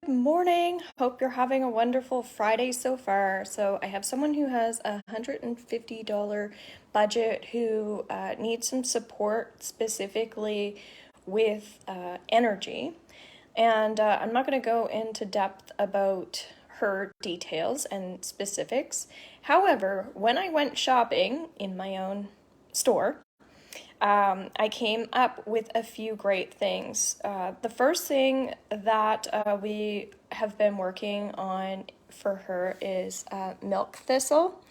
Morning. Hope you're having a wonderful Friday so far. So I have someone who has a $150 budget who needs some support specifically with energy. And I'm not going to go into depth about her details and specifics. However, when I went shopping in my own store, I came up with a few great things. The first thing that we have been working on for her is milk thistle.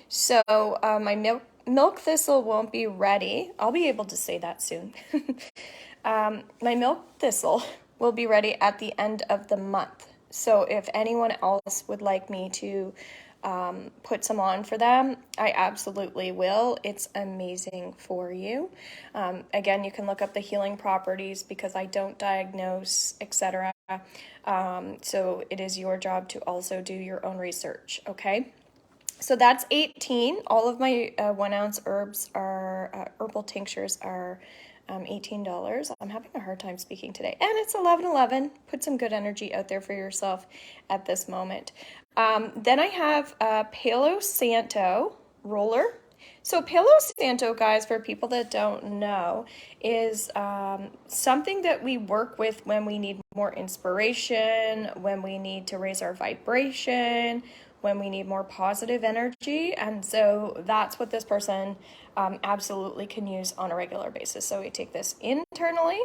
So my milk thistle won't be ready. I'll be able to say that soon. My milk thistle will be ready at the end of the month. So if anyone else would like me to put some on for them, I absolutely will. It's amazing for you. Again, you can look up the healing properties because I don't diagnose, etc. So it is your job to also do your own research, okay? So that's 18. All of my 1 ounce herbs are herbal tinctures are $18. I'm having a hard time speaking today. And it's 11:11. Put some good energy out there for yourself at this moment. Then I have a PALO SANTO roller. So PALO SANTO, guys, for people that don't know, is something that we work with when we need more inspiration, when we need to raise our vibration, when we need more positive energy. And so that's what this person absolutely can use on a regular basis. So we take this internally,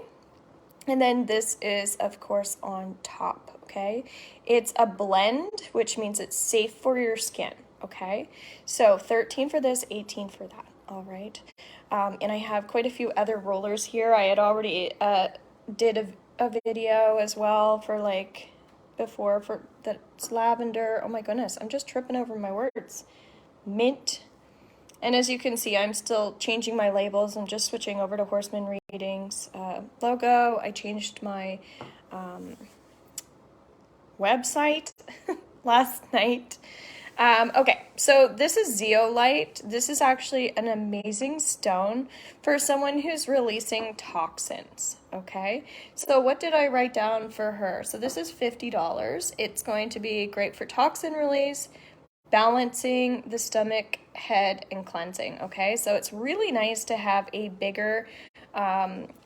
and then this is, of course, on top, okay? It's a blend, which means it's safe for your skin, okay? So 13 for this, 18 for that, all right? And I have quite a few other rollers here. I had already did a video as well for like before for that's lavender. Oh my goodness, I'm just tripping over my words. Mint. And as you can see, I'm still changing my labels. I'm just switching over to Horseman Readings logo. I changed my website last night. Okay, so this is zeolite. This is actually an amazing stone for someone who's releasing toxins, okay? So what did I write down for her? So this is $50. It's going to be great for toxin release, balancing the stomach, head, and cleansing, okay? So it's really nice to have a bigger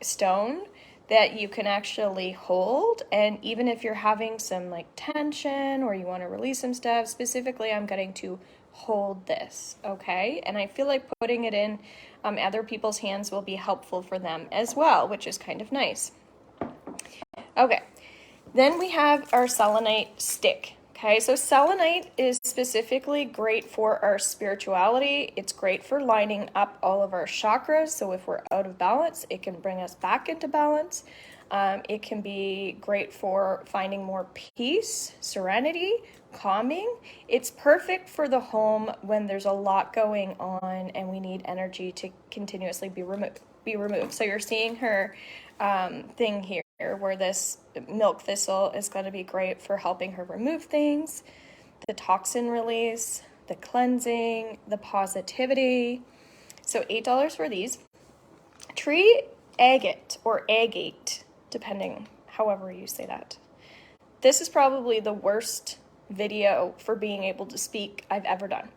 stone that you can actually hold, and even if you're having some like tension or you want to release some stuff, specifically I'm getting to hold this, okay? And I feel like putting it in other people's hands will be helpful for them as well, which is kind of nice. Okay, then we have our selenite stick. Okay, so selenite is specifically great for our spirituality. It's great for lining up all of our chakras. So if we're out of balance, it can bring us back into balance. It can be great for finding more peace, serenity, calming. It's perfect for the home when there's a lot going on and we need energy to continuously be removed. So you're seeing her thing here where this milk thistle is going to be great for helping her remove things, the toxin release, the cleansing, the positivity. So $8 for these. Tree agate or agate, depending however you say that. This is probably the worst video for being able to speak I've ever done.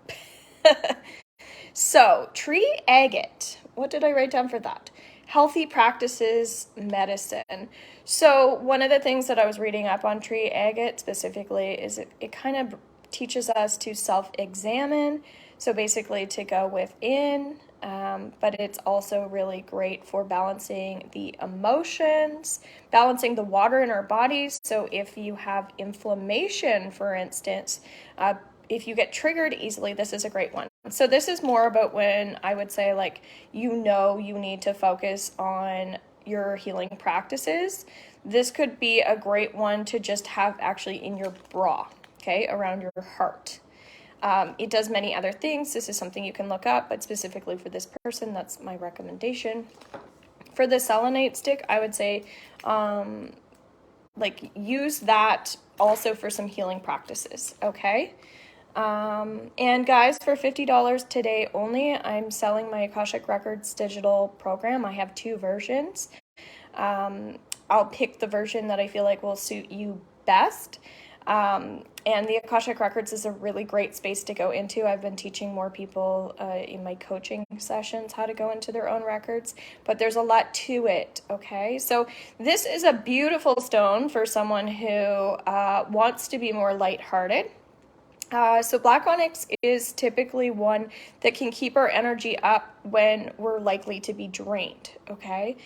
So tree agate, what did I write down for that? Healthy practices, medicine. So one of the things that I was reading up on tree agate specifically is it kind of teaches us to self-examine. So basically to go within, but it's also really great for balancing the emotions, balancing the water in our bodies. So if you have inflammation, for instance, if you get triggered easily, this is a great one. So this is more about when I would say like, you need to focus on your healing practices. This could be a great one to just have actually in your bra, okay, around your heart. It does many other things. This is something you can look up, but specifically for this person, that's my recommendation. For the selenite stick, I would say like use that also for some healing practices, okay? And guys, for $50 today only, I'm selling my Akashic Records digital program. I have 2 versions. I'll pick the version that I feel like will suit you best. And the Akashic Records is a really great space to go into. I've been teaching more people in my coaching sessions how to go into their own records, but there's a lot to it, okay? So this is a beautiful stone for someone who wants to be more lighthearted. So black onyx is typically one that can keep our energy up when we're likely to be drained, okay?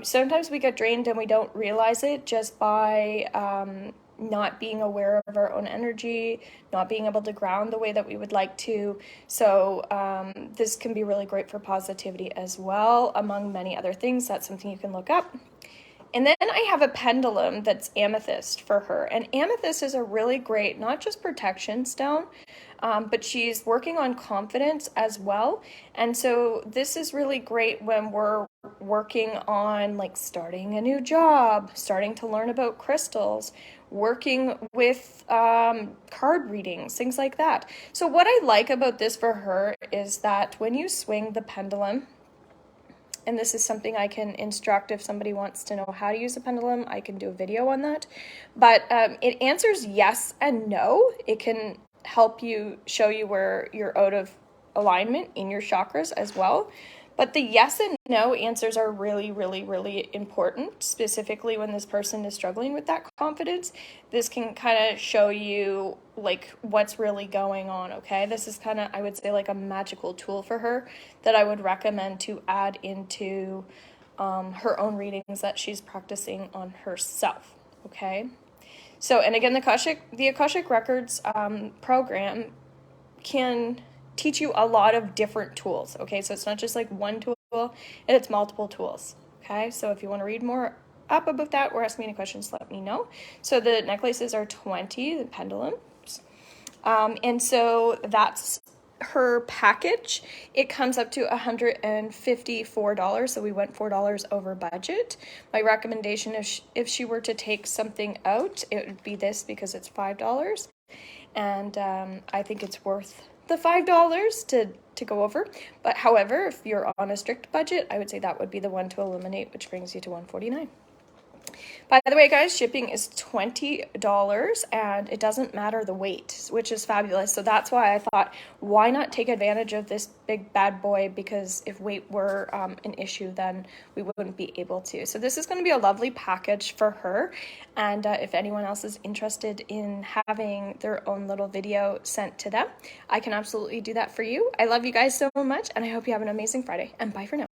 Sometimes we get drained and we don't realize it just by not being aware of our own energy, not being able to ground the way that we would like to. So this can be really great for positivity as well, among many other things. That's something you can look up. And then I have a pendulum that's amethyst for her. And amethyst is a really great, not just protection stone, but she's working on confidence as well. And so this is really great when we're working on like starting a new job, starting to learn about crystals, working with card readings, things like that. So what I like about this for her is that when you swing the pendulum, and this is something I can instruct if somebody wants to know how to use a pendulum, I can do a video on that. But it answers yes and no. It can help you, show you where you're out of alignment in your chakras as well. But the yes and no answers are really, really, really important, specifically when this person is struggling with that confidence. This can kind of show you like what's really going on, okay? This is kind of, I would say, like a magical tool for her that I would recommend to add into her own readings that she's practicing on herself, okay? So, and again, the Akashic Records program can teach you a lot of different tools, okay? So it's not just like one tool, it's multiple tools, okay? So if you want to read more up about that or ask me any questions, let me know. So the necklaces are $20, the pendulums. And so that's her package. It comes up to $154, so we went $4 over budget. My recommendation is if she were to take something out, it would be this because it's $5. And I think it's worth the $5 to go over. But however, if you're on a strict budget, I would say that would be the one to eliminate, which brings you to $149. By the way, guys, shipping is $20 and it doesn't matter the weight, which is fabulous. So that's why I thought, why not take advantage of this big bad boy? Because if weight were an issue, then we wouldn't be able to. So this is going to be a lovely package for her. And if anyone else is interested in having their own little video sent to them, I can absolutely do that for you. I love you guys so much, and I hope you have an amazing Friday. And bye for now.